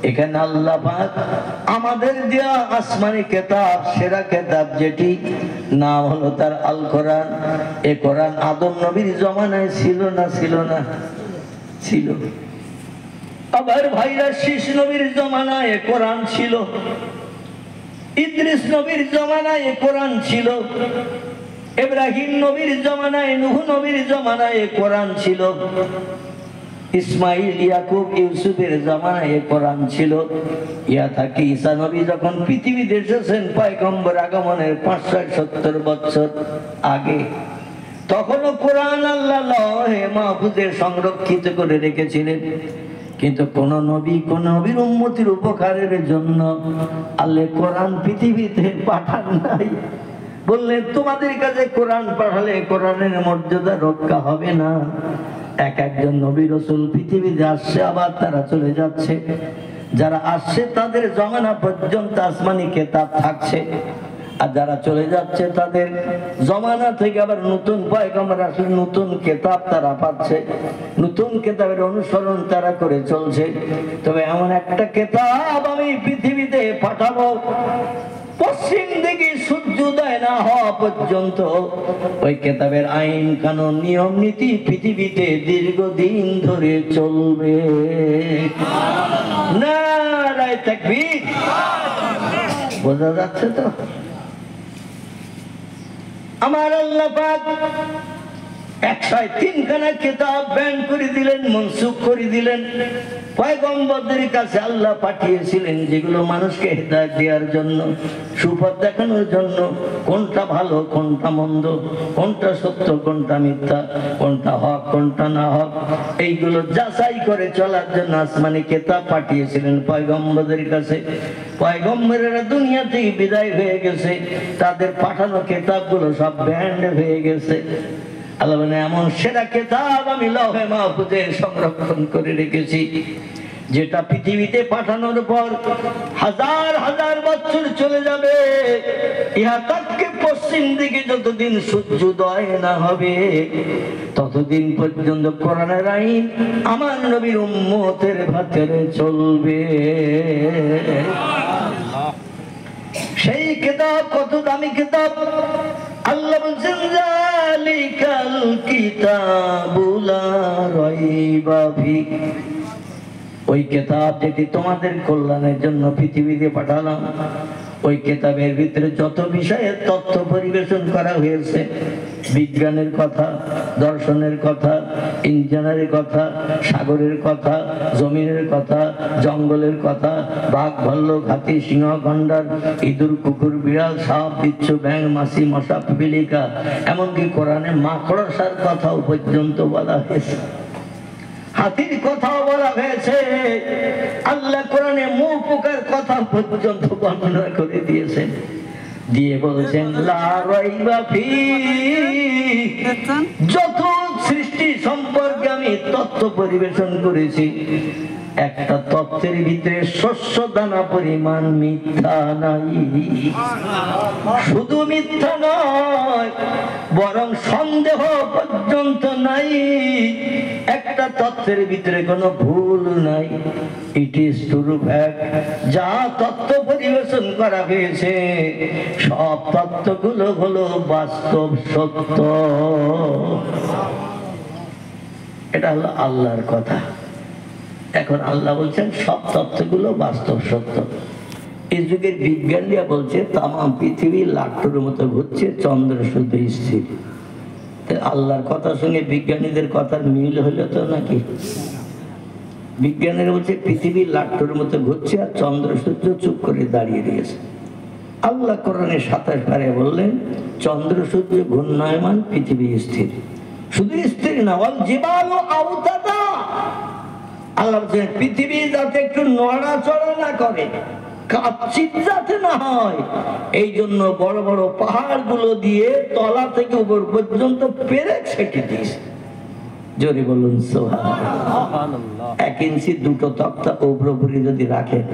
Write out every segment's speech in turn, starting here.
এখানে আল্লাহ পাক আমাদের দেয়া আসমানি কিতাব, সেরা কিতাব যেটি নাম হলো তার আল কোরআন। এই কোরআন আদম নবীর জমানায় ছিল না? ছিল না? ছিল। আবার ভাইরা শীষ নবীর জমানায় কোরআন ছিল, ইদ্রিস নবীর জমানায় কোরআন ছিল, ইব্রাহিম নবীর জমানায়, নূহ নবীর জমানায় কোরআন ছিল, ইসমাইল, ইয়াকুব, ইউসুফের জামানায় কোরআন ছিল। ইয়া থাকি ঈসা নবী যখন পৃথিবীতে এসেছেন পয়গম্বর আগমনের 570 বছর আগে, তখনও কোরআন আল্লাহ লৌহে মাহফুজে সংরক্ষিত করে রেখেছিলেন। কিন্তু কোন নবী, কোন নবীর উম্মতির উপকারের জন্য আল্লাহ কোরআন পৃথিবীতে পাঠান নাই। বললেন তোমাদের কাছে কোরআন পাঠালে কোরআনের মর্যাদা রক্ষা হবে না। এক একজন নবী রাসূল পৃথিবীতে আসছে, আবার তারা চলে যাচ্ছে। যারা আসছে তাদের জমানা পর্যন্ত আসমানি কিতাব থাকছে, আর যারা চলে যাচ্ছে তাদের জমানা থেকে আবার নতুন পয়গম্বর আসলে নতুন কিতাব তারা পাচ্ছে, নতুন কিতাবের অনুসরণ তারা করে চলছে। তবে এমন একটা কিতাব আমি পৃথিবীতে পাঠাবো, পশ্চিম দিকে সূর্যোদয় না হওয়া পর্যন্ত ওই কিতাবের আইন কানুন নিয়ম নীতি পৃথিবীতে দীর্ঘদিন ধরে চলবে। নারায়ে তাকবীর। বোঝা যাচ্ছে তো? আমার আল্লাহ পাক 103 খানা কিতাব ব্যান করে দিলেন, মনসুখ করে দিলেন। পয়গম্বরদের কাছে আল্লাহ পাঠিয়েছিলেন যেগুলো মানুষকে হেদায়েত দেওয়ার জন্য, সুপথ দেখানোর জন্য, কোনটা ভালো কোনটা মন্দ, কোনটা সত্য কোনটা মিথ্যা, কোনটা হক কোনটা না হক, এইগুলো যাচাই করে চলার জন্য আসমানি কিতাব পাঠিয়েছিলেন পয়গম্বরদের কাছে। পয়গম্বরেরা দুনিয়া থেকে বিদায় হয়ে গেছে, তাদের পাঠানো কিতাবগুলো সব ব্যান্ড হয়ে গেছে। আল্লাহ বলেন এমন সেরা কিতাব আমি লৌহে মাহফুজে সংরক্ষণ করে রেখেছি, যেটা পৃথিবীতে পাঠানোর পর হাজার হাজার বছর চলে যাবে। ইহা তাকে পশ্চিম দিকে যতদিন সূর্যোদয় না হবে ততদিন পর্যন্ত কোরআনের আইন আমার নবীর উম্মতের ভিতরে চলবে। সেই কিতাব কত দামি কিতাব! আল্লাহ বলছেন যালিকাল কিতাবু লা রাইবা ফি, ওই কিতাব যেটি তোমাদের কল্যাণের জন্য পৃথিবীতে পাঠালাম, ওই কিতাবের ভিতরে যত বিষয়ের তথ্য পরিবেশন করা হয়েছে, বিজ্ঞানের কথা, দর্শনের কথা, ইঞ্জিনিয়ারের কথা, সাগরের কথা, জমিনের কথা, জঙ্গলের কথা, বাঘ ভাল্লুক হাতি সিংহ গন্ডার ইঁদুর কুকুর বিড়াল সাপ বিচ্ছু ব্যাঙ মাছি মশা পিপিলিকা, এমনকি কোরআনে মাকড়সার কথাও পর্যন্ত বলা হয়েছে, হাতির কথাও বলা হয়েছে। আল্লাহ কোরআনে মুখ পোকার কথা পর্যন্ত বর্ণনা করে দিয়েছেন, দিয়ে বলছেন লা রাইবা ফি, যত সৃষ্টি সম্পর্কে আমি তথ্য পরিবেশন করেছি, একটা তথ্যের ভিতরে শস্য দানা পরিমাণ মিথ্যা নাই। শুধু মিথ্যা নয়, বরং সন্দেহ পর্যন্ত নাই। একটা তথ্যের ভিতরে কোনো ভুল নাই। It is true fact. যা তথ্য পরিবেশন করা হয়েছে সব তথ্যগুলো হলো বাস্তব সত্য। এটা হলো আল্লাহর কথা। এখন আল্লাহ বলছেন সব তথ্যগুলো বাস্তব সত্য। এই যুগের বিজ্ঞানীরা বলছে তামাম পৃথিবী লাট্টুর মতো ঘুরছে, চন্দ্র শুধু স্থির। আল্লাহর কথা শুনে বিজ্ঞানীদের কথার মিল হলো তো নাকি? বিজ্ঞানীরা বলছে পৃথিবী লাট্টুর মতো ঘুরছে আর চন্দ্র সূর্য চুপ করে দাঁড়িয়ে রয়েছে। আল্লাহ কোরআনে 27 পারে বললেন চন্দ্র সূর্য ঘূর্ণায়মান, পৃথিবী স্থির। শুধু স্থির না, ওয়াল জিবালু আওতাদা, আল্লাহ বলছেন পৃথিবী যাতে একটু নড়াচড়া না করে, কাচ্চিত যাতে না হয়, এই জন্য বড় বড় পাহাড় গুলো দিয়ে তলা থেকে উপর পর্যন্ত পেরেক ছেঁটে দিয়েছে। জোরে বলুন সুবহানাল্লাহ। 1 ইঞ্চি দুটো তক্তা উপরে যদি রাখেন,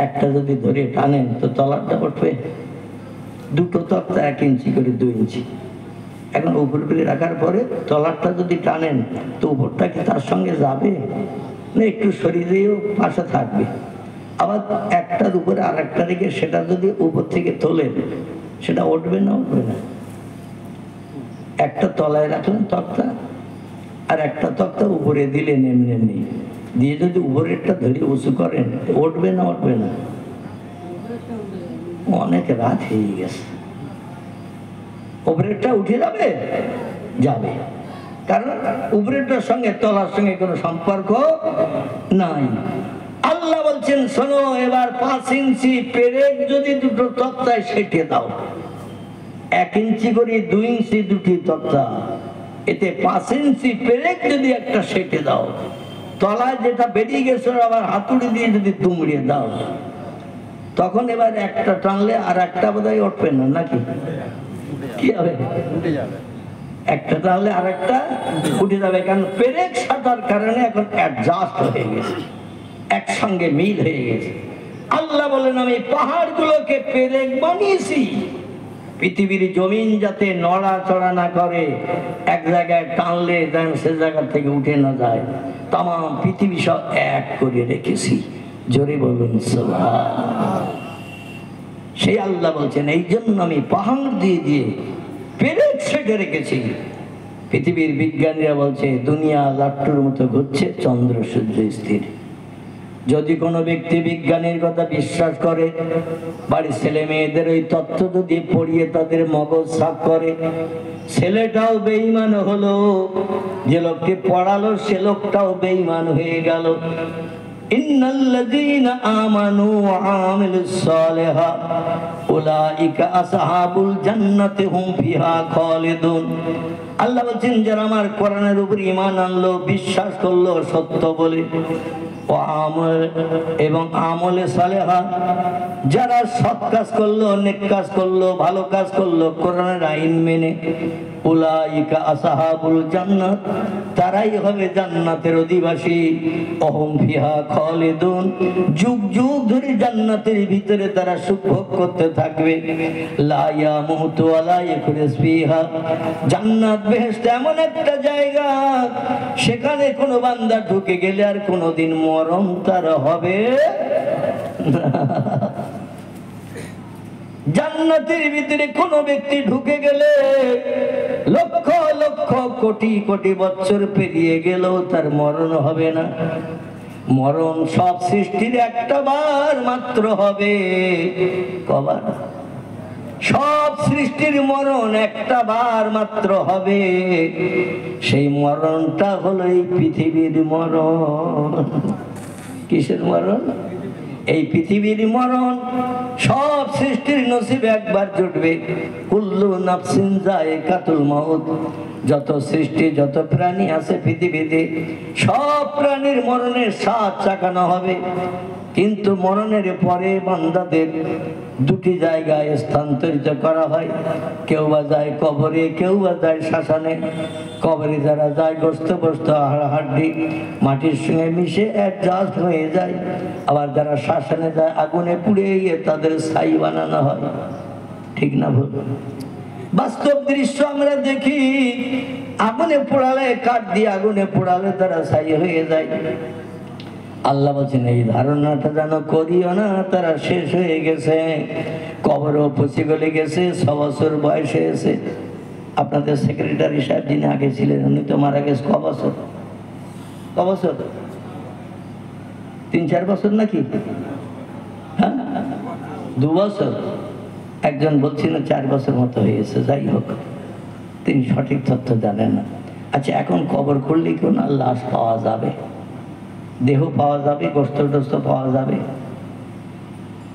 একটা যদি ধরে টানেন তো তলাটা উঠবে। দুটো তক্তা 1 ইঞ্চি করে 2 ইঞ্চি। এখন উপরে রাখার পরে তলাটা যদি টানেন তো উপরটা কি তার সঙ্গে যাবে না একটু সরিয়ে দিয়েও পাশে থাকবে? আবার একটার উপরে আর একটা রেখে সেটা যদি উপর থেকে তোলেন, সেটা উঠবে না? উঠবে না। একটা তলায় রাখলেন তক্তা, আর একটা তক্তা উপরে দিলেন এমনি এমনি দিয়ে যদি উপরেরটা ধরে উঁচু করেন, উঠবে না? উঠবে না। অনেক রাত হয়ে গেছে, উপরেরটা উঠে যাবে, যাবে, কারণ উপরেরটার সঙ্গে তলার সঙ্গে কোনো সম্পর্ক নাই। আল্লাহ বলছেন শোনো, এবার 5 ইঞ্চি পেরেক যদি দুটো তক্তায় সেটে দাও, 1 ইঞ্চি করে 2 ইঞ্চি দুটি তক্তা, এতে 5 ইঞ্চি পেরেক যদি একটা সেটে দাও, তলায় যেটা বেরিয়ে গেছে আবার হাতুড়ি দিয়ে যদি তুমড়িয়ে দাও, তখন এবার একটা টানলে আর একটা বোধহয় উঠবে না, নাকি? কি হবে? একটা টানলে আর একটা উঠে যাবে, কারণ পেরেক সাটার কারণে এখন অ্যাডজাস্ট হয়ে গেছে, একসঙ্গে মিল হয়ে গেছে। আল্লাহ বলেন আমি পাহাড়গুলোকে পেরেক বানিয়েছি, পৃথিবীর জমিন যাতে নড়াচড়া না করে, এক জায়গায় টানলে যেন সে জায়গা থেকে উঠে না যায়, তাম পৃথিবী সব এক করে রেখেছি। জোরে বলুন সুবহান। সেই আল্লাহ বলছেন এই জন্য আমি পাহাড় দিয়ে দিয়ে পেরেক সেটে রেখেছি। পৃথিবীর বিজ্ঞানীরা বলছে দুনিয়া লাট্টুর মতো ঘুরছে, চন্দ্র সূর্য স্থির। যদি কোনো ব্যক্তি বিজ্ঞানীর কথা বিশ্বাস করে, বাড়ির ছেলে মেয়েদের ওই তথ্য যদি পড়িয়ে তাদের মগজ সাফ করে, ছেলেটাও বেঈমান হলো, যে লোককে পড়ালো সে লোকটাও বেঈমান হয়ে গেল। ইন্নাল্লাযীনা আমানু ওয়া আমিলুস সালিহাত উলাইকা আসহাবুল জান্নাতি হুম ফিহা খালিদুন। আল্লাহ বলেন যারা আমার কোরআনের উপর ঈমান আনলো, বিশ্বাস করলো সত্য বলে, ও আমল এবং আমলে সালেহা, যারা সৎ কাজ করলো, নেক কাজ করলো, ভালো কাজ করলো, কোরআনের আইন মেনে, উলাইকা আসহাবুল জান্নাত, তারাই হবে জান্নাতের অধিবাসী। অহুম ফিহা খালিদুন, যুগ যুগ ধরে জান্নাতের ভিতরে তারা সুখ ভোগ করতে থাকবে। লা ইয়ামুতু ওয়া লা ইয়াখরুজ ফিহা, জান্নাত বেহেশত এমন একটা জায়গা, সেখানে কোনো বান্দা ঢুকে গেলে আর কোনোদিন মরণ তার হবে না। জান্নাতের ভিতরে কোন ব্যক্তি ঢুকে গেলে লক্ষ লক্ষ কোটি কোটি বছর পেরিয়ে গেলেও তার মরণ হবে না। মরণ সব সৃষ্টির একটা বার মাত্র হবে। কবার? সব সৃষ্টির মরণ একটা বার মাত্র হবে। সেই মরণটা হলো এই পৃথিবীর মরণ। কিসের মরণ? এই পৃথিবীর মরণ। সব সৃষ্টির নসিবে একবার জুটবে। কুল্লু নাফসিন যায়কাতুল মাউত। যত সৃষ্টি, যত প্রাণী আছে পৃথিবীতে, সব প্রাণীর মরণের স্বাদ চাকানো হবে। কিন্তু মরণের পরে বান্দাদের দুটি জায়গায় স্থানান্তরিত করা হয়। কেউ বা যায় কবরে, কেউ বা যায় শ্মশানে। কবরে যারা যায় গোস্ত গোস্ত হাড্ডি মাটির সঙ্গে মিশে অ্যাডজাস্ট হয়ে যায়। আবার যারা শ্মশানে যায় আগুনে পুড়ে গিয়ে তাদের ছাই বানানো হয়। ঠিক না ভুল? বাস্তব দৃশ্য আমরা দেখি, আগুনে পোড়ালে, কাঠ দিয়ে আগুনে পোড়ালে তারা ছাই হয়ে যায়। আল্লাহ বলছেন এই ধারণাটা যেন করিও না, তারা শেষ হয়ে গেছে, কবরও পচে গলে গেছে, 6 বছর বয়সে এসে। আপনাদের সেক্রেটারি সাহেব যিনি আগে ছিলেন উনি তো মারা গেছে ক বছর? 3-4 বছর নাকি? হ্যাঁ, 2 বছর। একজন বলছিল 4 বছর মতো হয়েছে। যাই হোক, তিনি সঠিক তথ্য জানেন না। আচ্ছা, এখন কবর খুললে কেউ না লাশ পাওয়া যাবে, দেহ পাওয়া যাবে, গোস্ত টোস্ত পাওয়া যাবে।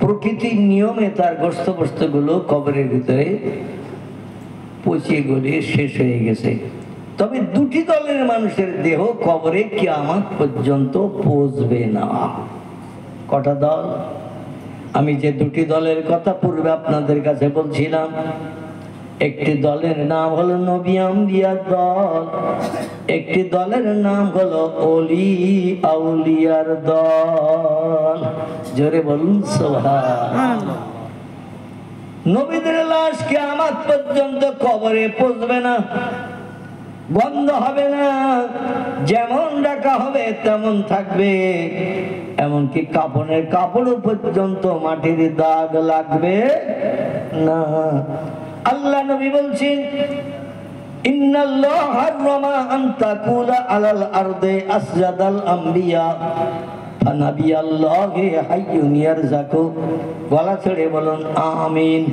প্রকৃতির নিয়মে তার গোস্ত বস্তুগুলো কবরের ভিতরে পচে গলে শেষ হয়ে গেছে। তবে দুটি দলের মানুষের দেহ কবরে কিয়ামত পর্যন্ত পৌঁছবে না। কটা দল? আমি যে দুটি দলের কথা পূর্বে আপনাদের কাছে বলছিলাম, একটি দলের নাম হলো নবী আম্বিয়ার দল, একটি দলের নাম হলো ওলি আউলিয়ার দল। জোরে বলুন সুবহানাল্লাহ। নবীদের লাশ কিয়ামত পর্যন্ত কবরে পৌঁছবে না, বন্ধ হবে না। যেমন ডাকা হবে তেমন থাকবে। এমনকি কাফনের কাপড়ও পর্যন্ত মাটির দাগ লাগবে না। আল্লাহ নবী বলছেন ইন্নাল্লাহ হারামা আন তাকুলা আলাল আরদি আসজাদাল আম্বিয়া ফানাবিয়াল্লাহি হাইয়ুন ইয়ারযাকু। গলা ছেড়ে বলুন আমিন।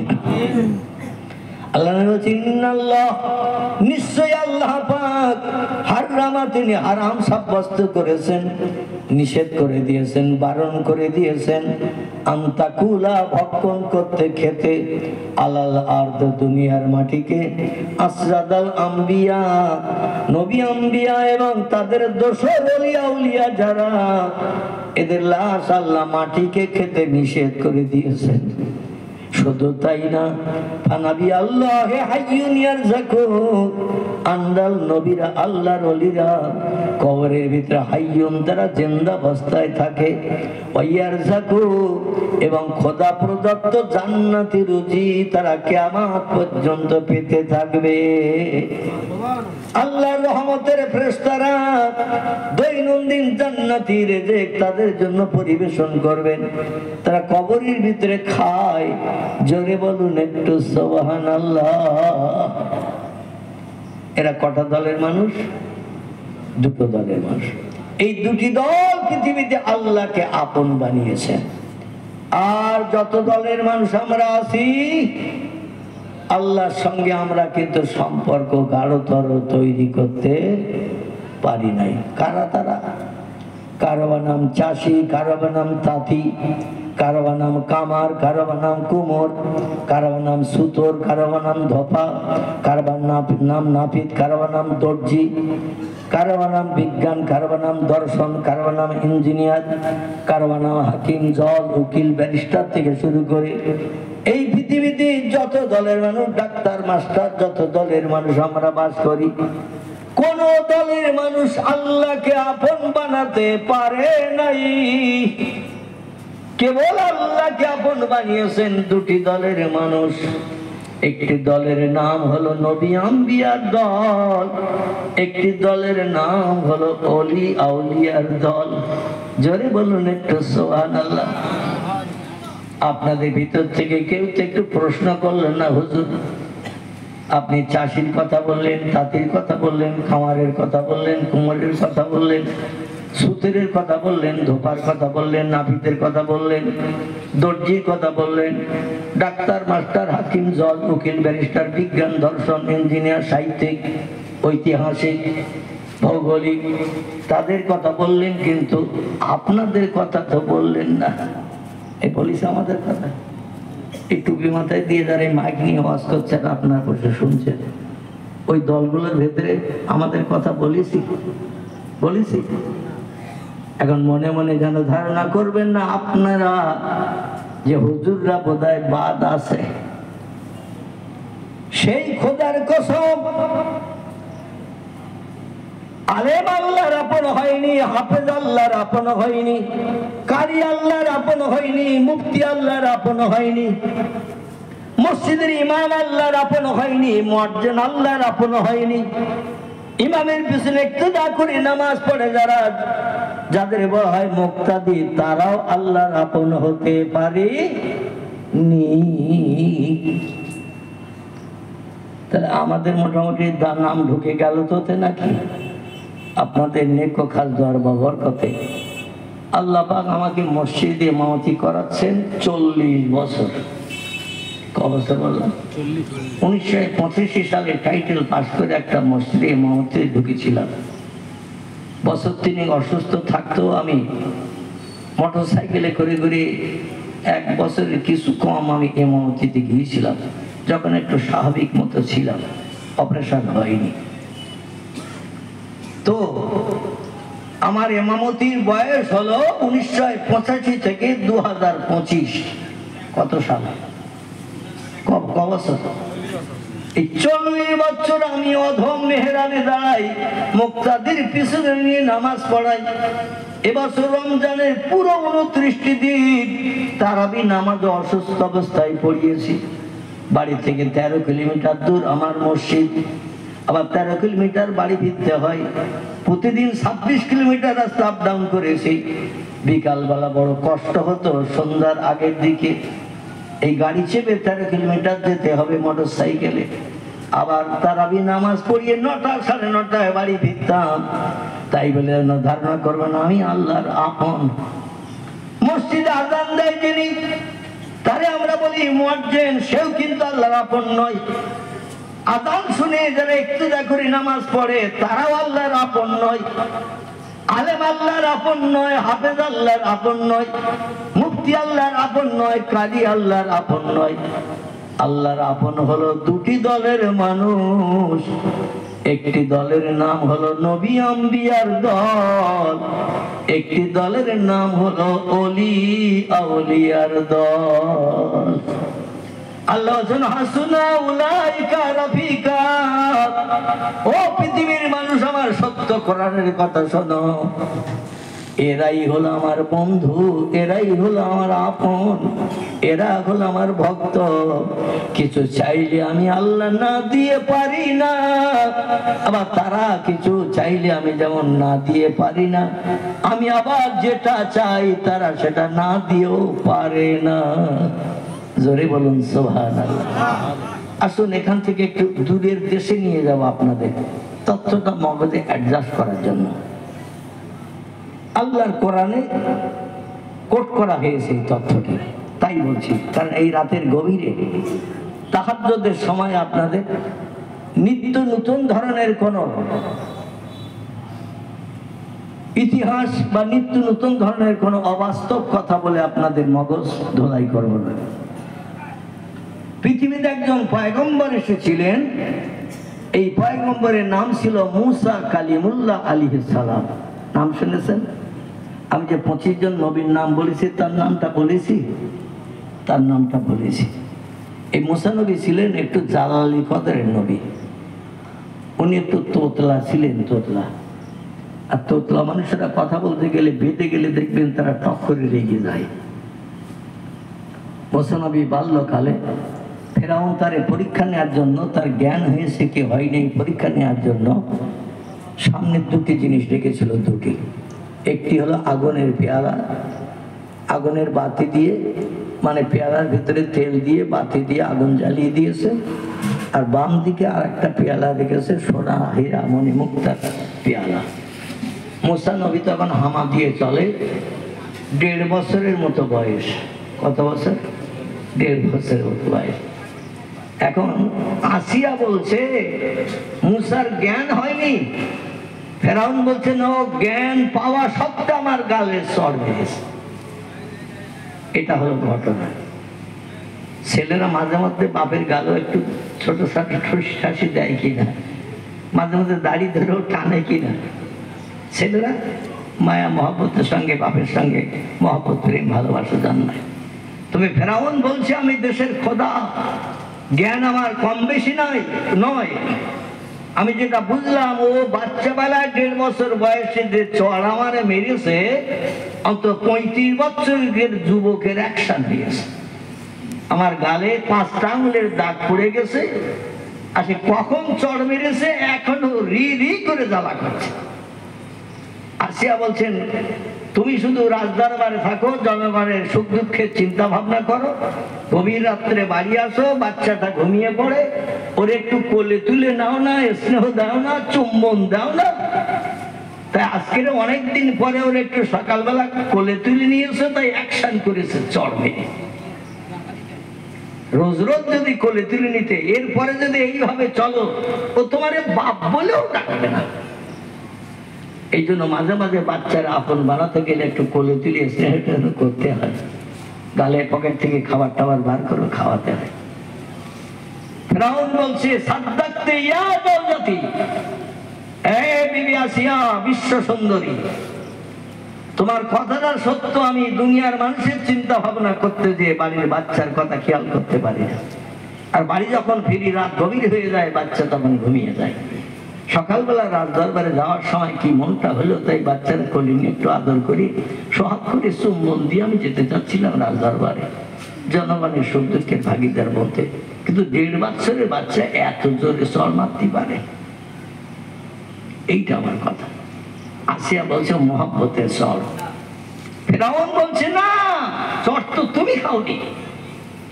আল্লাহ নবী বলছেন ইন্নাল্লাহ, নিশ্চয় আল্লাহ পাক, হারামা, তিনি হারাম সাব্যস্ত করেছেন, নিষেধ করে দিয়েছেন, বারণ করে দিয়েছেন, আন্তাকুলা, ভক্ষণ করতে, খেতে, আলাল আরদ, দুনিয়ার মাটিকে, আসরাদাল আম্বিয়া, নবী আম্বিয়া এবং তাদের দোসর ওলিয়া উলিয়া যারা, এদের লাশ আল্লাহ মাটিকে খেতে নিষেধ করে দিয়েছেন। শুধু তাই না, ফানাবি আল্লাহ হাইয়ুন ইয়ারযাকু, আন্দাল নবীরা, আল্লাহর ওলিরা কবরের ভিতরে হাইয়ুন, তারা জিন্দা অবস্থায় থাকে, ওয়াইয়ারযাকু, এবং খোদা প্রদত্ত জান্নাতি রুজি তারা কিয়ামত পর্যন্ত পেতে থাকবে। আল্লাহর রহমতের ফেরেশতারা দৈনন্দিন জান্নাতি রিজিক তাদের জন্য পরিবেশন করবেন। তারা কবরের ভিতরে খায়। জোরে বলুন একটু সুবহানাল্লাহ। এরা কটা দলের মানুষ? দুটো দলের মানুষ। এই দুটি দল পৃথিবীতে আল্লাহকে আপন বানিয়েছেন। আর যত দলের মানুষ আমরা আছি, আল্লাহর সঙ্গে আমরা কিন্তু সম্পর্ক গাঢ়তর তৈরি করতে পারি নাই। কারা তারা? কারো নাম চাষি, কারো নাম তাঁতি, কারো নাম কামার, কারো নাম কুমোর, কারো নাম সুতোর, কারো নাম ধোপা, কারো নাম নাপিত, কারো নাম দর্জি, কারো নাম বিজ্ঞান, কারো নাম দর্শন, কারো নাম ইঞ্জিনিয়ার, কারো নাম হাকিম, জজ, উকিল, ব্যারিস্টার থেকে শুরু করে এই পৃথিবীতে যত দলের মানুষ, ডাক্তার, মাস্টার, যত দলের মানুষ আমরা বাস করি, কোন দলের মানুষ আল্লাহকে আপন বানাতে পারে নাই। কেবল আল্লাহকে আপন বানিয়েছেন দুটি দলের মানুষ। একটি দলের নাম হলো নবী আম্বিয়ার দল, একটি দলের নাম হলো ওলি আউলিয়ার দল। জোরে বলুন একটু সুবহানাল্লাহ। আপনাদের ভিতর থেকে কেউ তো একটু প্রশ্ন করলেন না, হুজুর আপনি চাষির কথা বললেন, তাঁতির কথা বললেন, খামারের কথা বললেন, কুমোরের কথা বললেন, সুতের কথা বললেন, ধোপার কথা বললেন, নাপিতের কথা বললেন, দর্জির কথা বললেন, ডাক্তার, মাস্টার, হাকিম, জজ, উকিল, ব্যারিস্টার, বিজ্ঞান, দর্শন, ইঞ্জিনিয়ার, সাহিত্যিক, ঐতিহাসিক, ভৌগোলিক, তাদের কথা বললেন, কিন্তু আপনাদের কথা তো বললেন না। এই বলিস আমাদের কথা। এই টুপি মাথায় দিয়ে যারা মাইক নিয়ে ওয়াজ করছেন, আপনার বসে শুনছেন, ওই দলগুলোর ভেতরে আমাদের কথা বলেছি? এখন মনে মনে যেন ধারণা করবেন না আপনারা যে হুজুররা বোধহয় বাদ আছে। সেই খোদার কসম, আলেম আল্লাহর আপন হয়নি, হাফেজ আল্লাহর আপন হয়নি, কারি আল্লাহর আপন হয়নি, মুফতি আল্লাহর আপন হয়নি, মসজিদের ইমাম আল্লাহর আপন হয়নি, মুয়াজ্জিন আল্লাহর আপন হয়নি, ইমামের পিছনে ইক্তেদা করে নামাজ পড়ে যাদের বলা হয় মুক্তাদি, তারাও আল্লাহর আপন হতে পারেনি। তাহলে আমাদের মোটামুটি নাম ঢুকে গেল তোতে নাকি? আপনাদের নেক খাস দোয়ার বরকতে আল্লাহ পাক আমাকে মসজিদে ইমামতি করাচ্ছেন 40 বছর। কবছর বললাম? 1985 সালে টাইটেল পাস করে একটা মসজিদে ইমামতি ঢুকেছিলাম। বছর 3 অসুস্থ থাকতেও আমি মোটর সাইকেলে করে করে 1 বছরের কিছু কম আমি ইমামতিতে গিয়েছিলাম, যখন একটু স্বাভাবিক মতো ছিলাম, অপারেশন হয়নি। তো আমার ইমামতির বয়স হলো 1985 থেকে 2025। কত সাল? কবছর? এই 40 বছর আমি অধম মেহরানে দাঁড়াই, মুক্তাদির পিছনে নিয়ে নামাজ পড়াই। এবছর রমজানের পুরো 29টি দিন তারাবি নামাজ অসুস্থ অবস্থায় পড়িয়েছি। বাড়ি থেকে 13 কিলোমিটার দূর আমার মসজিদ, আবার 13 কিলোমিটার বাড়ি ফিরতে হয়। প্রতিদিন 26 কিলোমিটার রাস্তা আপ ডাউন করেছি। বিকালবেলা বড় কষ্ট হতো, সন্ধ্যার আগের দিকে এই গাড়ি চেপে 13 কিলোমিটার যেতে হবে মোটর সাইকেলে, আবার তারাবি নামাজ পড়িয়ে 9টা 9:30 বাড়ি ফিরতাম। তাই বলে ধারণা করবেন আমি আল্লাহর আপন। মসজিদে আযান দেয় যিনি, তারে আমরা বলি মুয়াজ্জিন, সেও কিন্তু আল্লাহর আপন নয়। আযান শুনে যারা ইক্তেদা করে নামাজ পড়ে তারাও আল্লাহর আপন নয়। আলেম আল্লাহর আপন নয়, হাফেজ আল্লাহর আপন নয়, মুফতি আল্লাহর আপন নয়, কাজী আল্লাহর আপন নয়। আল্লাহর আপন হলো দুটি দলের মানুষ। একটি দলের নাম হলো নবী আম্বিয়ার দল, একটি দলের নাম হলো ওলি আউলিয়ার দল। আল্লাহ হাসুনা উলাইকা রাফিকা। ও পৃথিবীর মানুষ, আমার সত্য কোরআনের কথা শোনো, এরাই হলো আমার বন্ধু, এরাই হলো আমার আপন, এরা হলো আমার ভক্ত। কিছু চাইলে আমি আল্লাহ না দিয়ে পারি না, আবার তারা কিছু চাইলে আমি যেমন না দিয়ে পারি না, আমি আবার যেটা চাই তারা সেটা না দিয়েও পারে না। জোরে বলুন সুবহানাল্লাহ। আসুন এখান থেকে একটু দূরের দেশে নিয়ে যাব আপনাদের, তথ্যটা মগজে অ্যাডজাস্ট করার জন্য। আল্লাহর কোরআনে কোট করা হয়েছে এই তথ্যটি, তাই বলছি। কারণ এই রাতের গভীরে তাহাজ্জুদের সময় আপনাদের নিত্য নতুন ধরনের কোন ইতিহাস বা নিত্য নতুন ধরনের কোন অবাস্তব কথা বলে আপনাদের মগজ ধোলাই করব না। পৃথিবীতে একজন পয়গম্বর এসেছিলেন, এই পয়গম্বরের নাম ছিল মুসা কালিমুল্লাহ আলাইহিস সালাম। নাম শুনেছেন? আমি যে 25 জন নবীর নাম বলেছি তার নামটা বলেছি, তার নামটা বলেছি। এই মুসা নবী ছিলেন একটু জালালি কদরের নবী। উনি একটু তোতলা ছিলেন, তোতলা। আর তোতলা মানুষেরা কথা বলতে গেলে, বেঁধে গেলে দেখবেন তারা টক করে রেগে যায়। মুসা নবী বাল্যকালে ফেরাউন তারে পরীক্ষা নেওয়ার জন্য, তার জ্ঞান হয়েছে কি হয়নি পরীক্ষা নেওয়ার জন্য সামনে দুটি জিনিস রেখেছিল, দুটি। একটি হলো আগুনের পেয়ালা, আগুনের বাতি দিয়ে, মানে পেয়ালার ভিতরে তেল দিয়ে বাতি দিয়ে আগুন জ্বালিয়ে দিয়েছে। আর বাম দিকে আর একটা পেয়ালা রেখেছে, সোনা হীরা মণি মুক্তার পেয়ালা। মুসা নবী তখন হামা দিয়ে চলে, 1.5 বছরের মতো বয়স। কত বছর? 1.5 বছরের মতো বয়স। এখন আসিয়া বলছে মুসার জ্ঞান হয়নি। ফেরাউন বলছে না, জ্ঞান পাওয়া সত্ত্বেও আমার গালে চড় মেরেছে। এটা হলো ঘটনা। ছেলেরা মাঝে মধ্যে বাপের গালও একটু ছোট ছোট ঠুসি ঠাসি দেয় কিনা, মাঝে মধ্যে দাড়ি ধরেও টানে কিনা। ছেলেরা মায়া মহব্বতের সঙ্গে বাপের সঙ্গে মহব্বত প্রেম ভালোবাসা জন্মায়। তবে ফেরাউন বলছে আমি দেশের খোদা, জ্ঞান আমার কম বেশি নয়। আমি যেটা বুঝলাম, ও বাচ্চা বেলায় 1.5 বছর বয়সে যে চড় আমারে মেরেছে, অন্তত 35 বছরের যুবকের অ্যাকশন দিয়েছে। আমার গালে 5টা আঙুলের দাগ পড়ে গেছে, আর সে কখন চড় মেরেছে এখনো রি রি করে জ্বালা করছে। আসিয়া বলছেন তুমি শুধু রাজদরবারে থাকো, জনগণের সুখ দুঃখের চিন্তা ভাবনা করো, গভীর রাত্রে বাড়ি আসো, বাচ্চাটা ঘুমিয়ে পড়ে, ওর একটু কোলে তুলে নাও না, স্নেহ দাও না, চুম্বন দাও না। তাই আজকের অনেকদিন পরে ওর একটু সকালবেলা কোলে তুলে নিয়েছে, তাই অ্যাকশন করেছে চড় মেরে। রোজ রোজ যদি কোলে তুলে নিতে, এরপরে যদি এইভাবে চলো, ও তোমারে বাপ বলেও ডাকবে না। এই জন্য মাঝে মাঝে বাচ্চারা আপন বানাতে গেলে একটু কোলে তুলে স্নেহ করতে হয়, গালে পকেট থেকে খাবার টাবার বার করে খাওয়াতে হয়। ফেরাউন বলছে সাদ্দাকতে ইয়া দাওলাতি, এ বিবি আসিয়া বিশ্ব সুন্দরী, তোমার কথাটা সত্য। আমি দুনিয়ার মানুষের চিন্তা ভাবনা করতে যেয়ে বাড়ির বাচ্চার কথা খেয়াল করতে পারি না। আর বাড়ি যখন ফিরি রাত গভীর হয়ে যায়, বাচ্চা তখন ঘুমিয়ে যায়। সকালবেলা রাজ দরবারে যাওয়ার সময় কি মনটা হলো, তাই বাচ্চার কোলে নিয়ে একটু আদর করি, সোহাগ করে চুম্বন দিয়ে আমি যেতে চাচ্ছিলাম রাজ দরবারে, জনগণের সুখ দুঃখের ভাগিদার বলতে। কিন্তু 1.5 বছরের বাচ্চা এত জোরে চড় মারতে পারে, এইটা আমার কথা। আসিয়া বলছে মহব্বতের চড়। ফেরাউন বলছে না, চর তো তুমি খাওনি,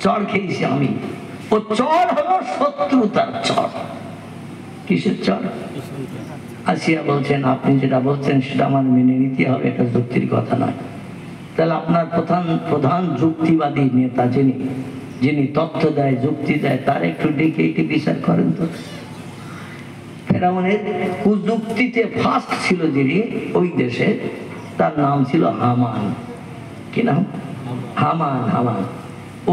চর খেয়েছি আমি। ও চর হলো শত্রুতার চর। কিসের চর? আসিয়া বলছেন আপনি যেটা বলছেন সেটা আমার মেনে নিতে হবে, এটা যুক্তির কথা নয়। তাহলে আপনার প্রধান যুক্তিবাদী নেতা যিনি তথ্য দেয়, যুক্তি দেয়, তার একটু ডেকে এটি বিচার করেন তো। ফেরাউনের কুযুক্তিতে ফার্স্ট ছিল যিনি ওই দেশে, তার নাম ছিল হামান। কি নাম? হামান।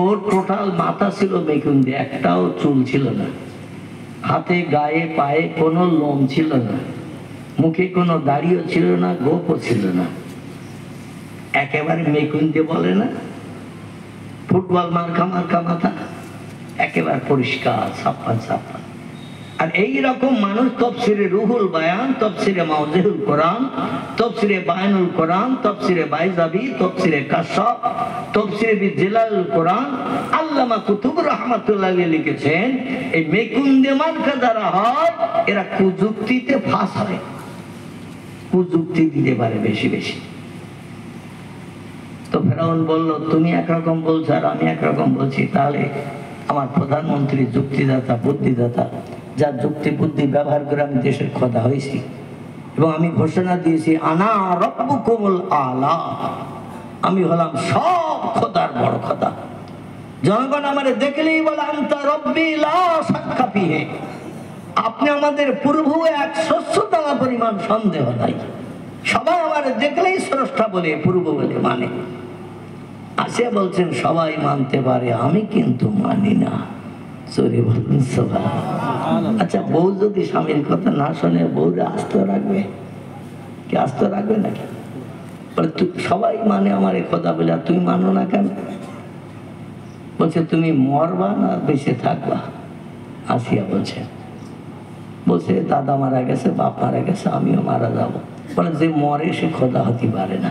ওর টোটাল মাথা ছিল মেকুন্দে, একটাও চুল ছিল না, হাতে গায়ে পায়ে কোনো লোম ছিল না, মুখে কোনো দাড়িও ছিল না, গোপও ছিল না, একেবারে মেকুন্দে বলে না, ফুটবল মার্কা মাথা, একেবারে পরিষ্কার ছাপ্পা। আর এই রকম মানুষ তাফসীরে রুহুল বায়ান, তাফসীরে মাওজিহুল কোরআন, তাফসীরে বায়ানুল কোরআন, তাফসীরে বাইজাবি, তাফসীরে কাশফ, তাফসীরে বিজিলালুল কোরআন, আল্লামা কুতুব রাহমাতুল্লাহ আলাইহি লিখেছেন এই মেকুন্দে মার্কা যারা হয় এরা কুযুক্তিতে ফাঁস হয়, কুযুক্তি দিতে পারে বেশি। তো ফেরাউন বলল তুমি একরকম বলছো আর আমি একরকম বলছি, তাহলে আমার প্রধানমন্ত্রী যুক্তিদাতা, বুদ্ধিদাতা, যার যুক্তি বুদ্ধি ব্যবহার করে আমি দেশের খোদা হয়েছি, এবং আমি ঘোষণা দিয়েছি আনা রব্বুকুমুল আলা, আমি হলাম সব খোদার বড় খোদা। জনগণ আমারে দেখলেই বলে আনতা রব্বি লা শাক্কা ফিহি, আপনি আমাদের প্রভু, এক শস্যদানা পরিমাণ সন্দেহ নাই। সবাই আমারে দেখলেই স্রষ্টা বলে, প্রভু বলে মানে। আসিয়া বলছেন সবাই মানতে পারে, আমি কিন্তু মানি না। সরি বলুন সুবহানাল্লাহ। আচ্ছা, বউ যদি স্বামীর কথা না শোনে বউরে আস্ত রাখবে কি? আস্ত রাখবে নাকি? সবাই মানে আমার খোদা বলে, আর তুমি মানো না কেন? বলছে তুমি মরবা না বেঁচে থাকবা? আসিয়া বলছে দাদা মারা গেছে, বাপ মারা গেছে, আমিও মারা যাব। বলে যে মরে সে খোদা হতে পারে না।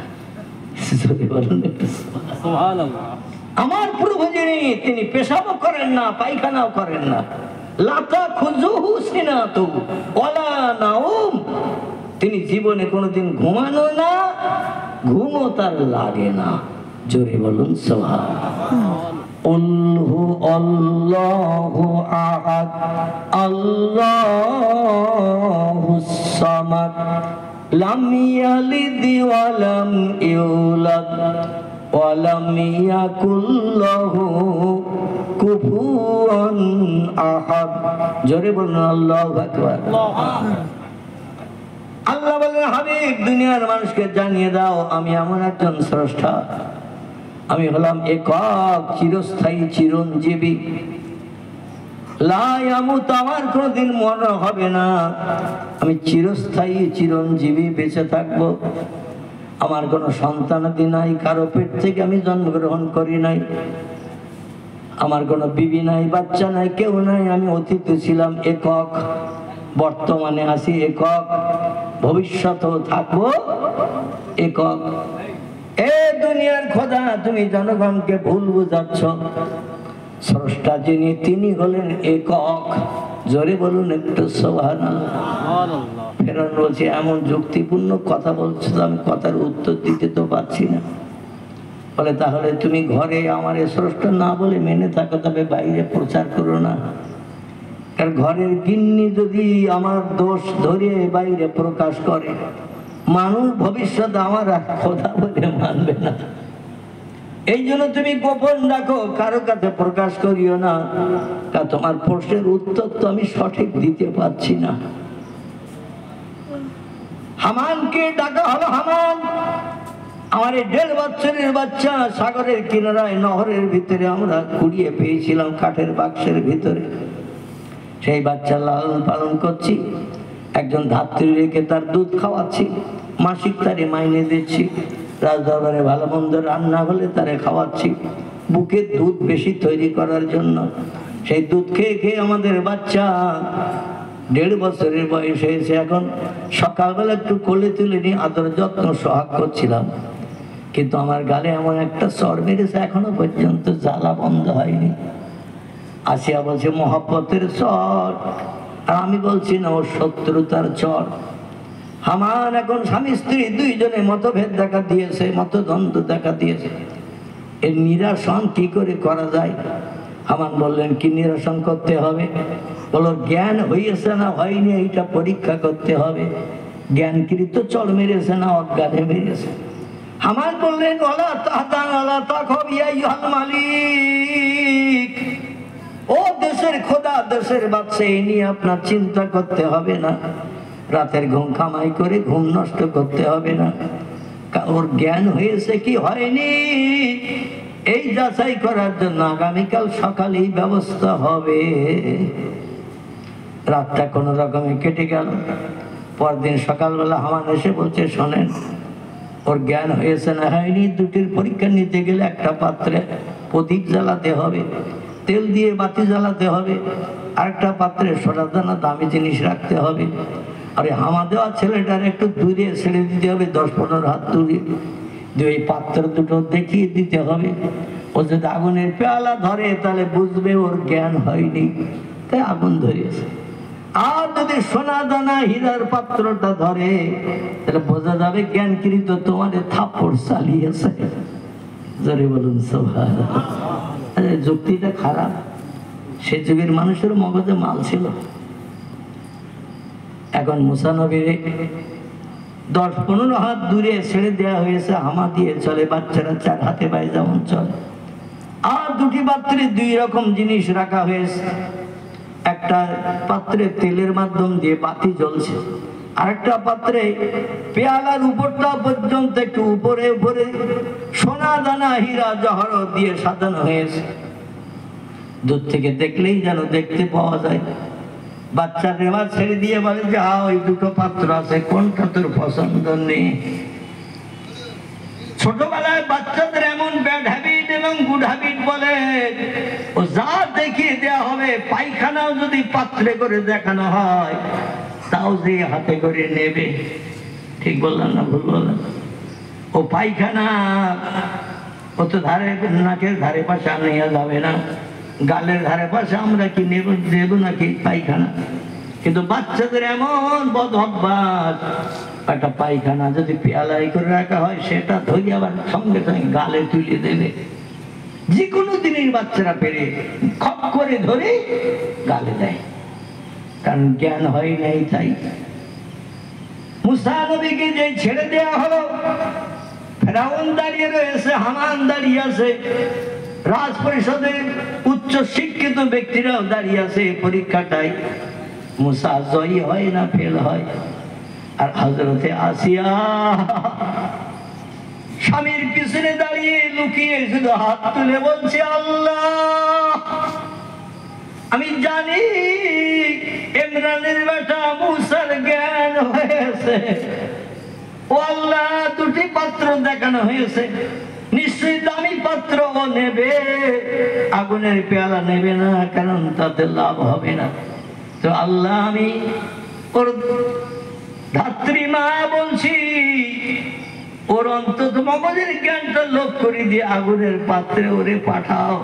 আমার প্রভু যিনি, তিনি পেশাবও করেন না, পায়খানাও করেন না, লাতা খুজুহু সিনাতু ওয়ালা নাউম, তিনি জীবনে কোনোদিন ঘুমানো না, ঘুমও তার লাগে না। জোরে বলুন সুবহানাল্লাহ। উল্হু আল্লাহু আহাদ আল্লাহুস সামাদ লাম ইয়ালিদ ওয়া লাম ইউলাদ ওয়া লাম ইয়াকুল লাহু কুফুয়ান আহাদ। জোরে বলুন আল্লাহু আকবার। আল্লাহ বলেন হাবিব দুনিয়ার মানুষকে জানিয়ে দাও আমি এমন একজন স্রষ্টা, আমি হলাম একক, চিরস্থায়ী, চিরঞ্জীবী, লা ইয়ামুত, আমার কোনদিন মরণ হবে না, আমি চিরস্থায়ী, চিরঞ্জীবী, বেঁচে থাকবো। আমার কোনো সন্তানাদি নাই, কারো পেট থেকে আমি জন্মগ্রহণ করি নাই, আমার কোনো বিবি নাই, বাচ্চা নাই, কেউ নাই, আমি অতীতে ছিলাম একক, বর্তমানে আছি একক, ভবিষ্যতেও থাকবো একক। এ দুনিয়ার খোদা, তুমি জনগণকে ভুল বুঝাচ্ছ। স্রষ্টা যিনি, তিনি হলেন একক। জোরে বলুন একটু সুবহানাল্লাহ। ফেরাউন বলছে এমন যুক্তিপূর্ণ কথা বলছো, আমি কথার উত্তর দিতে তো পারছি না। বলে তাহলে তুমি ঘরে আমার স্রষ্টা না বলে মেনে থাকো, তবে বাইরে প্রচার করো না। কারণ ঘরের গিন্নি যদি আমার দোষ ধরে বাইরে প্রকাশ করে, মানুষ ভবিষ্যতে আমার খোদা বলে মানবে না। এই জন্য তুমি গোপন রাখো, কারো কাছে প্রকাশ করিও না। তোমার প্রশ্নের উত্তর তো আমি সঠিক দিতে পারছি না। হামানকে ডাকা হলো। হামান, আমার 1.5 বছরের বাচ্চা সাগরের কিনারায় নহরের ভিতরে আমরা কুড়িয়ে পেয়েছিলাম, কাঠের বাক্সের ভিতরে। সেই বাচ্চা লালন পালন করছি, একজন ধাত্রী রেখে তার দুধ খাওয়াচ্ছি, মাসিক তারে মাইনে দিচ্ছি, রাজদরবারে ভালো মন্দ রান্না হলে তারে খাওয়াচ্ছি, বুকের দুধ বেশি তৈরি করার জন্য। সেই দুধ খেয়ে খেয়ে আমাদের বাচ্চা 1.5 বছরের বয়স হয়েছে। এখন সকালবেলা একটু কোলে তুলে নিয়ে আদর যত্ন সোহাগ করছিলাম, কিন্তু আমার গালে এমন একটা চড় মেরেছে, এখনো পর্যন্ত জ্বালা বন্ধ হয়নি। আসিয়া বলছে মহব্বতের চর, আর আমি বলছি না, ও শত্রুতার চর। হামান এখন স্বামী স্ত্রী দুইজনে মতভেদ দেখা দিয়েছে, মতদ্বন্দ্ব দেখা দিয়েছে। এর নিরসন কি করে করা যায়? হামান বললেন, কি নিরসন করতে হবে? বলো, জ্ঞান হয়েছে না হয়নি এইটা পরীক্ষা করতে হবে। জ্ঞানকৃত চল মেরেছে না অজ্ঞানে মেরেছে? হামান বললেন, ওলা তাহতান ওলা তাখব ইয়া আইয়ুহাল মালিক, ও দেশের খোদা, দেশের বাদশা, এই নিয়ে আপনার চিন্তা করতে হবে না। রাতের ঘুম কামাই করে ঘুম নষ্ট করতে হবে না। ওর জ্ঞান হয়েছে কি হয়নি এই যাচাই করার জন্য আগামীকাল সকালেই ব্যবস্থা হবে। রাতটা কোনো রকমে কেটে গেল। পরদিন সকালবেলা হামান এসে বলছে, শোনেন, ওর জ্ঞান হয়েছে না হয়নি দুটির পরীক্ষা নিতে গেলে একটা পাত্রে প্রদীপ জ্বালাতে হবে, তেল দিয়ে বাতি জ্বালাতে হবে, আরেকটা পাত্রে সোনাদানা দামি জিনিস রাখতে হবে। আরে হামা দেওয়া ছেলেটার একটু দূরে ছেড়ে দিতে হবে, 10-15 হাত দূরে, দিয়ে ওই পাত্র দুটো দেখিয়ে দিতে হবে। ও যদি আগুনের পেয়ালা ধরে তাহলে বুঝবে ওর জ্ঞান হয়নি, তাই আগুন ধরিয়েছে। আর যদি সোনা দানা হীরার পাত্রটা ধরে তাহলে বোঝা যাবে জ্ঞানকৃত তোমাদের থাপ্পড় চালিয়েছে। জোরে বলুন সুবহানাল্লাহ। যুক্তিটা খারাপ, সে যুগের মানুষের মগজে মাল ছিল। এখন মুসা নবীরে 10-15 হাত দূরে ছেড়ে দেওয়া হয়েছে, হামা দিয়ে চলে, বাচ্চারা 4 হাতে পায়ে যেমন চলে। আর দুটি পাত্রে 2 রকম জিনিস রাখা হয়েছে। একটা পাত্রে তেলের মাধ্যম দিয়ে বাতি জ্বলছে, আরেকটা পাত্রে পেয়ালার উপরটা পর্যন্ত একটু উপরে উপরে সোনা দানা হীরা জহরত দিয়ে সাজানো হয়েছে। দূর থেকে দেখলেই যেন দেখতে পাওয়া যায়। বাচ্চার এবার ছেড়ে দিয়ে বলে যে, ওই দুটো পাত্র আছে, কোনটা তোর পছন্দ নেই? ছোটবেলায় বাচ্চাদের এমন ব্যাড হ্যাবিট এবং গুড হ্যাবিট বলে, ও যা দেখিয়ে দেওয়া হবে, পায়খানাও যদি পাত্রে করে দেখানো হয় তাও যে হাতে করে নেবে। ঠিক বললাম না ভুল বললাম? ও পায়খানা ও তো নাকের ধারে পাশে নিয়ে যাবে না, গালের ধারে পাশে আমরা কি নেব নাকি পায়খানা? কিন্তু বাচ্চাদের এমন বদ অভ্যাস, একটা পায়খানা যদি পেয়ালাই করে রাখা হয় সেটা ধরে আবার সঙ্গে সঙ্গে গালে তুলে দেবে। যে কোনো দিনের বাচ্চারা পেরে খপ করে ধরে গালে দেয়, কারণ জ্ঞান হয় নাই। তাই মুসা নবীকে যে ছেড়ে দেওয়া হলো, ফেরাউন দাঁড়িয়ে রয়েছে, হামান দাঁড়িয়ে আছে, রাজ পরিষদের উচ্চ শিক্ষিত ব্যক্তিরাও দাঁড়িয়ে আছে। পরীক্ষাটাই মুসা জয়ী হয় না ফেল হয়? আর হযরতে আসিয়া স্বামীর পিছনে দাঁড়িয়ে লুকিয়ে শুধু হাত তুলে বলছে, আল্লাহ, আমি জানি ইমরানের বেটা মুসার জ্ঞান হয়েছে। ও আল্লাহ, দুটি পাত্র দেখানো হয়েছে, নিশ্চয়ই দামি পাত্র ও নেবে, আগুনের পেয়ালা নেবে না, কারণ তাতে লাভ হবে না। তো আল্লাহ, আমি ওর ধাত্রী মা বলছি, ওর অন্তত মগজের জ্ঞানটা লোপ করে দিয়ে আগুনের পাত্রে ওরে পাঠাও,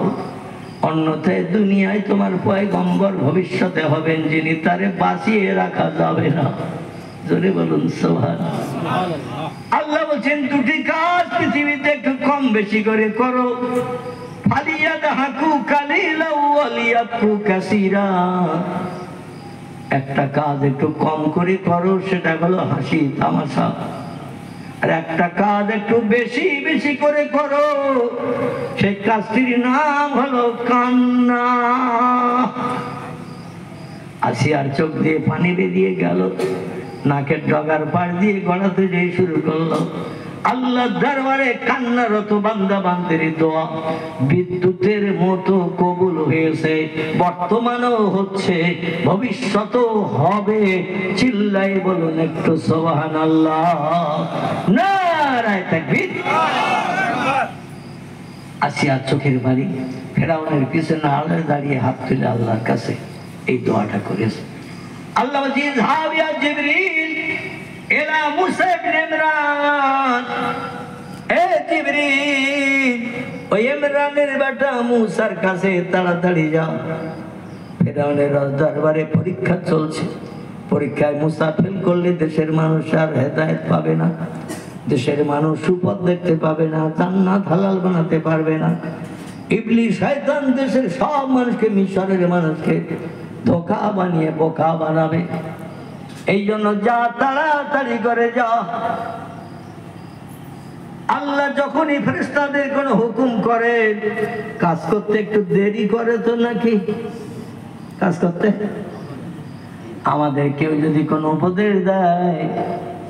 অন্যথায় দুনিয়ায় তোমার পয়গম্বর ভবিষ্যতে হবেন যিনি, তারে বাঁচিয়ে রাখা যাবে না। জোরে বলুন সুবহানাল্লাহ। আল্লাহ বলছেন, দুটি কাজ পৃথিবীতে একটু কম বেশি করে করো, ফালিয়াদহাকু কালিলাও ওয়ালিয়াবকু কাসীরা। একটা কাজ একটু কম করে করো, সেটা হলো হাসি তামাশা। আর একটা কাজ একটু বেশি বেশি করে করো, সেই কাজটির নাম হলো কান্না। আসিয়ার চোখ দিয়ে পানি বেরিয়ে গেল, নাকের ডগার পাশ দিয়ে গড়াতে যেই শুরু করলো। আল্লাহ দরবারে কান্নারত বান্দা বান্দির দোয়া বিদ্যুতের মতো কবুল হয়েছে, বর্তমানেও হচ্ছে, ভবিষ্যতেও হবে। চিল্লাই বলুন একটু সুবহানাল্লাহ, নারায়ে তাকবীর। আসিয়া চোখের বাড়ি, ফেরাউনের পিছনে আড়ে দাঁড়িয়ে হাত তুলে আল্লাহর কাছে এই দোয়াটা করেছে। আল্লাহ বলছেন, যাও ইয়া জিবরিল ইলা মুসা ইবনে ইমরান। এ জিবরিল, ওই ইমরানের বেটা মুসার কাছে তাড়াতাড়ি যাও। ফেরাউনের দরবারে পরীক্ষা চলছে, পরীক্ষায় মুসা ফেল করলে দেশের মানুষ আর হেদায়েত পাবে না, দেশের মানুষ সুপথ দেখতে পাবে না, জান্নাত হালাল বানাতে পারবে না। ইবলিস শয়তান দেশের সব মানুষকে, মিশরের মানুষকে ধোঁকা বানিয়ে বোকা বানাবে। এই জন্য যা, তাড়াতাড়ি করে যা। আল্লাহ যখনই ফেরেশতাদের কোনো হুকুম করে, কাজ করতে একটু দেরি করে তো নাকি? কাজ করতে আমাদের কেউ যদি কোনো উপদেশ দেয়,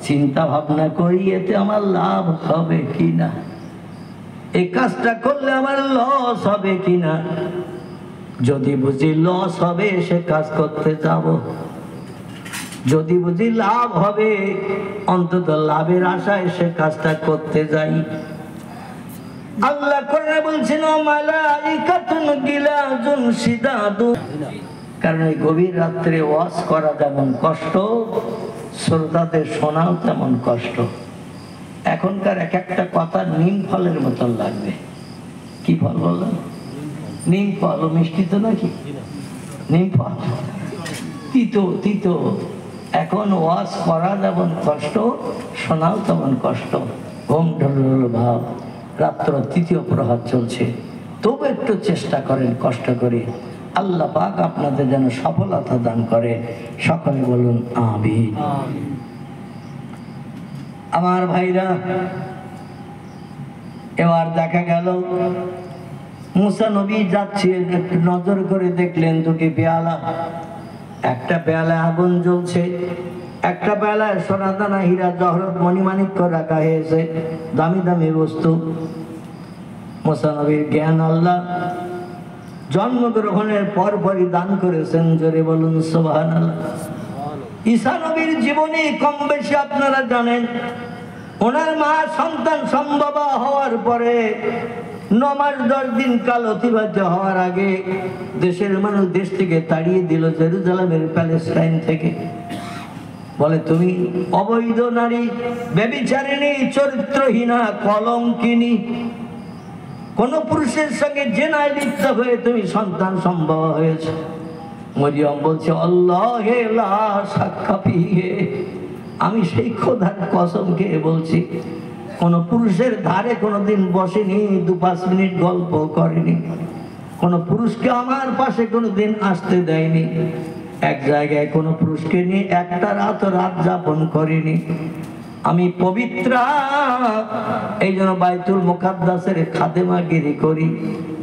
চিন্তা ভাবনা করি এতে আমার লাভ হবে কিনা, এই কাজটা করলে আমার লস হবে কিনা। যদি বুঝি লস হবে সে কাজ করতে যাব, যদি বুঝি লাভ হবে অন্তত লাভের আশায় সে কাজটা করতে যাই। আল্লাহ কোরআনে বলছেন মালাইকাতুন গিলাজুন শিদাদুন, কারণ এই গভীর রাত্রে ওয়াজ করা যেমন কষ্ট, শ্রোতাদের শোনাও তেমন কষ্ট। এখনকার এক একটা কথা নিম ফলের মতন লাগবে। কি ফল বললাম? নিম ফল। মিষ্টি তো নাকি? নিম ফল তিতো, তিতো। এখন ওয়াজ করা যেমন কষ্ট, শোনাও তেমন কষ্ট। ঘুম ঢল ভাব, রাত্র তৃতীয় প্রহার চলছে, তবু একটু চেষ্টা করেন কষ্ট করে। আল্লাহ পাক আপনাদের যেন সফলতা দান করে। সকলে বলুন আমিন। আমার ভাইরা, এবার দেখা গেল মুসা নবী যাচ্ছে, একটু নজর করে দেখলেন দুটি পেয়ালা। একটা পেয়ালায় আগুন জ্বলছে, একটা পেয়ালায় সোনা দানা হীরা জহরত মণিমাণিক্য রাখা হয়েছে, দামি দামি বস্তু। মুসা নবীর জ্ঞান আল্লাহ জন্মগ্রহণের পরপরই দান করেছেন। জোরে বলুন সুবহানাল্লাহ। ঈসা নবীর জীবনী কম বেশি আপনারা জানেন। ওনার মা সন্তান সম্ভব হওয়ার পরে 9 মাস 10 দিন কাল অতিবাহিত হওয়ার আগে দেশের মানুষ দেশ থেকে তাড়িয়ে দিল, জেরুজালেমের প্যালেস্টাইন থেকে। বলে তুমি অবৈধ নারী, ব্যভিচারিণী, চরিত্রহীনা, কলঙ্কিনী, কোন পুরুষের সঙ্গে জেনায় লিপ্ত হয়ে তুমি সন্তান সম্ভব হয়েছে। মরিয়ম বলছে আল্লাহে লা সাক্কা ফিহে, আমি সেই খোদার কসম খেয়ে বলছি কোন পুরুষের ধারে কোনোদিন বসেনি, 2-5 মিনিট গল্প করেনি, কোন পুরুষকে আমার পাশে কোনোদিন আসতে দেয়নি, এক জায়গায় কোন পুরুষকে নিয়ে একটা রাত যাপন করিনি। আমি পবিত্রা, এই জন্য বাইতুল মুকাদ্দাসের খাদেমাগিরি করি,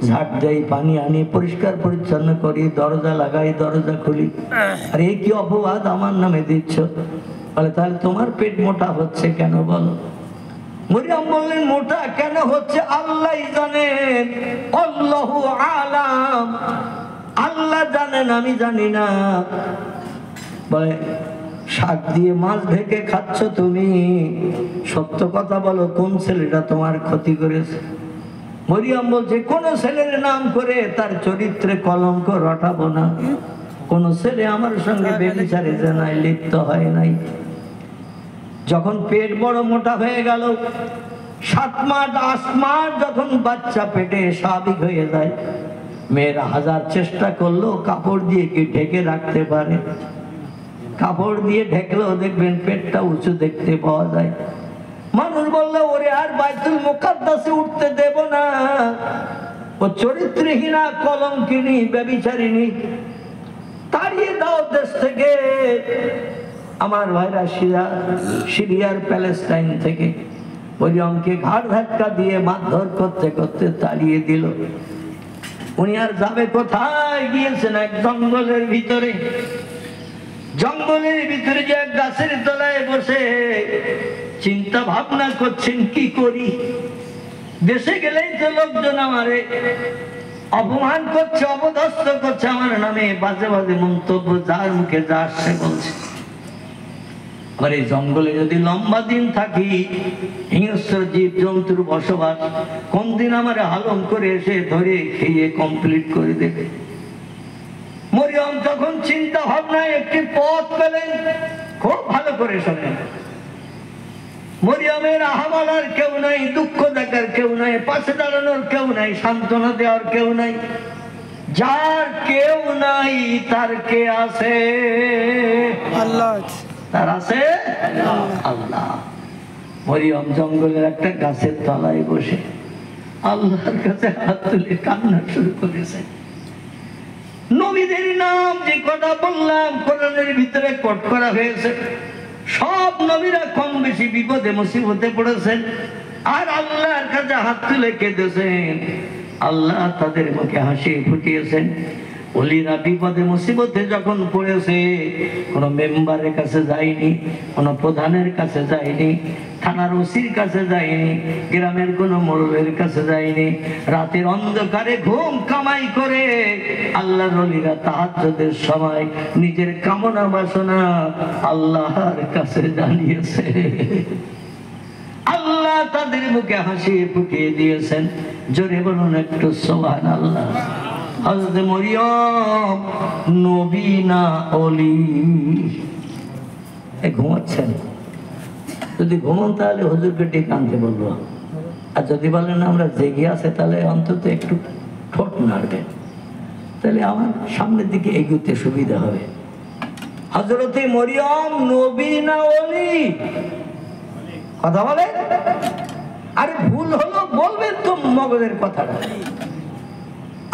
ঝাড় দেই, পানি আনি, পরিষ্কার পরিচ্ছন্ন করি, দরজা লাগাই, দরজা খুলি। আর এই কি অপবাদ আমার নামে দিচ্ছ? বলে তাহলে তোমার পেট মোটা হচ্ছে কেন বলো? মরিয়ম বললেন মোটা কেন হচ্ছে আল্লাহই জানেন, আল্লাহু আলাম, আল্লাহ জানেন, আমি জানি না। বলে শাক দিয়ে মাছ ঢেকে খাচ্ছ তুমি, সত্য কথা বলো, কোন ছেলেটা তোমার ক্ষতি করেছে? মরিয়ম বলছে কোন ছেলের নাম করে তার চরিত্রে কলঙ্ক রটাবো না, কোন ছেলে আমার সঙ্গে ব্যভিচারে জেনায় লিপ্ত হয় নাই। যখন পেট বড় মোটা হয়ে গেল, 7 মাস 8 মাস যখন বাচ্চা পেটে স্বাভাবিক হয়ে যায়, মেয়েরা 1000 চেষ্টা করলেও কাপড় দিয়ে কি ঢেকে রাখতে পারে? কাপড় দিয়ে ঢেকলেও দেখবেন পেটটা উঁচু দেখতে পাওয়া যায়। মানুষ বললো ওরে আর বাইতুল মুকাদ্দাসে উঠতে দেব না, ও চরিত্রহীনা, কলঙ্কিনী, ব্যভিচারিণী, তাড়িয়ে দাও দেশ থেকে। আমার ভাইরা সিরিয়ার প্যালেস্টাইন থেকে মরিয়মকে ঘাড় ধাক্কা দিয়ে মারধর করতে করতে তাড়িয়ে দিল। উনি আর যাবে কোথায়? গিয়েছেন এক জঙ্গলের ভিতরে। জঙ্গলের ভিতরে যে গাছের তলায় বসে চিন্তা ভাবনা করছেন কি করি। দেশে গেলেই তো লোকজন আমারে অপমান করছে, অপদস্থ করছে, আমার নামে বাজে বাজে মন্তব্য যার মুখে যা আসছে বলছে। আর এই জঙ্গলে যদি লম্বা দিন থাকি, হিংস্র জীব জন্তুর বসবাস, কোন দিন আমার হালম করে এসে ধরে খেয়ে কমপ্লিট করে দেবে। মরিয়ম তখন চিন্তা ভাবনায় একটি পথ পেলেন। খুব ভালো করে শোনেন, মরিয়মের আহামালার কেউ নাই, দুঃখ দেখার কেউ নাই, পাশে দাঁড়ানোর কেউ নাই, সান্ত্বনা দেওয়ার কেউ নাই। যার কেউ নাই তার কে আছে? আল্লাহ। তার আছে আল্লাহ। মরিয়ম জঙ্গলের একটা গাছের তলায় বসে আল্লাহর কাছে হাত তুলে কান্না শুরু করেছে। নবীদের নাম যে কথা বললাম কোরআনের ভিতরে কোট করা হয়েছে, সব নবীরা কম বেশি বিপদে মুসিবতে পড়েছেন আর আল্লাহর কাছে হাত তুলে কেঁদেছেন। আল্লাহ তাদের মুখে হাসি ফুটিয়েছেন। ওলিরা বিপদে মুসিবতে যখন পড়েছে কোনো মেম্বারের কাছে যায়নি, কোনো প্রধানের কাছে যায়নি, থানার ওসির কাছে যায়নি, গ্রামের কোনো মোড়লের কাছে যায়নি। রাতের অন্ধকারে ঘুম কামাই করে আল্লাহর ওলিরা তাহাজ্জুদের সময় নিজের কামনা বাসনা আল্লাহর কাছে জানিয়েছে। আল্লাহ তাদের মুখে হাসি ফুটিয়ে দিয়েছেন। জোরে বলুন একটু সুবহানাল্লাহ। হযরত মরিয়ম নবী না ওলি? ঘুমাচ্ছেন? যদি ঘুমান তাহলে হুজুরকে ডেকে আনতে বলবো, আর যদি বলেন আমরা জেগে আছে তাহলে অন্তত একটু ঠোঁট নাড়বেন, তাহলে আমার সামনের দিকে এগোতে সুবিধা হবে। হযরত মরিয়ম নবী না ওলি? কথা বলে। আরে ভুল হলো বলবেন তো মগজের কথাটা।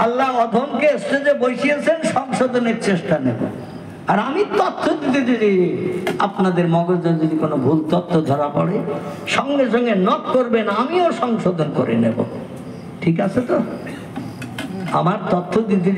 আল্লাহ অধমকে স্টেজে বসিয়েছেন, সংশোধনের চেষ্টা নেব। আর আমি তথ্য দিতে দিতে আপনাদের মগজে যদি কোনো ভুল তথ্য ধরা পড়ে সঙ্গে সঙ্গে নক করবেন, আমিও সংশোধন করে নেব। ঠিক আছে তো? আমার তথ্য দিতে